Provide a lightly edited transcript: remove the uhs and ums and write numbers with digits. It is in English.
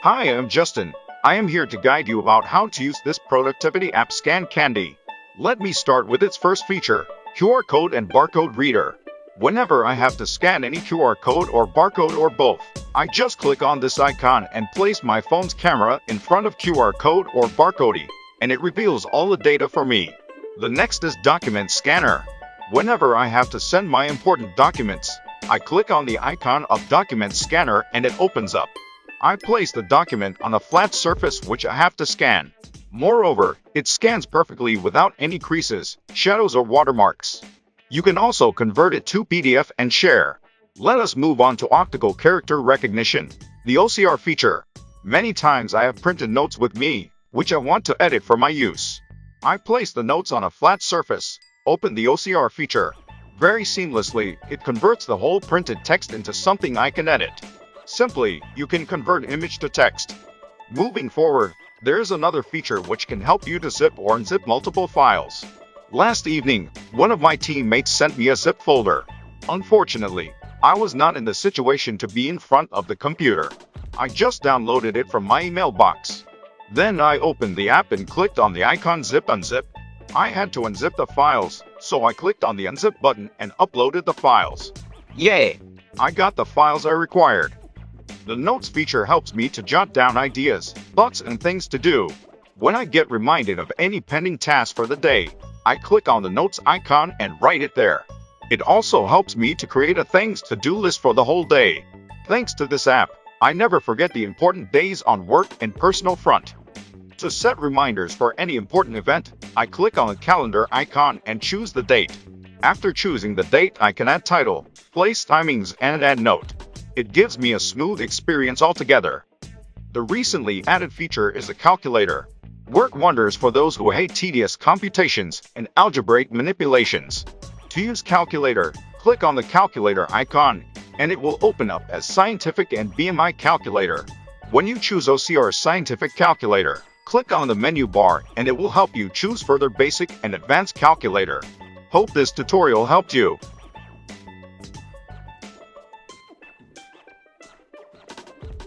Hi, I'm Justin. I am here to guide you about how to use this productivity app Skan Candy. Let me start with its first feature, QR Code and Barcode Reader. Whenever I have to scan any QR code or barcode or both, I just click on this icon and place my phone's camera in front of QR code or barcode, and it reveals all the data for me. The next is Document Scanner. Whenever I have to send my important documents, I click on the icon of Document Scanner and it opens up. I place the document on a flat surface which I have to scan. Moreover, it scans perfectly without any creases, shadows or watermarks. You can also convert it to PDF and share. Let us move on to Optical Character Recognition, the OCR feature. Many times I have printed notes with me, which I want to edit for my use. I place the notes on a flat surface, open the OCR feature. Very seamlessly, it converts the whole printed text into something I can edit. Simply, you can convert image to text. Moving forward, there is another feature which can help you to zip or unzip multiple files. Last evening, one of my teammates sent me a zip folder. Unfortunately, I was not in the situation to be in front of the computer. I just downloaded it from my email box. Then I opened the app and clicked on the icon Zip Unzip. I had to unzip the files, so I clicked on the Unzip button and uploaded the files. Yay! I got the files I required. The Notes feature helps me to jot down ideas, thoughts and things to do. When I get reminded of any pending task for the day, I click on the Notes icon and write it there. It also helps me to create a things to do list for the whole day. Thanks to this app, I never forget the important days on work and personal front. To set reminders for any important event, I click on the calendar icon and choose the date. After choosing the date, I can add title, place timings and add note. It gives me a smooth experience altogether. The recently added feature is a calculator. Work wonders for those who hate tedious computations and algebraic manipulations. To use calculator, click on the calculator icon, and it will open up as Scientific and bmicalculator. When you choose OCR Scientific Calculator, click on the menu bar and it will help you choose further basic and advanced calculator. Hope this tutorial helped you.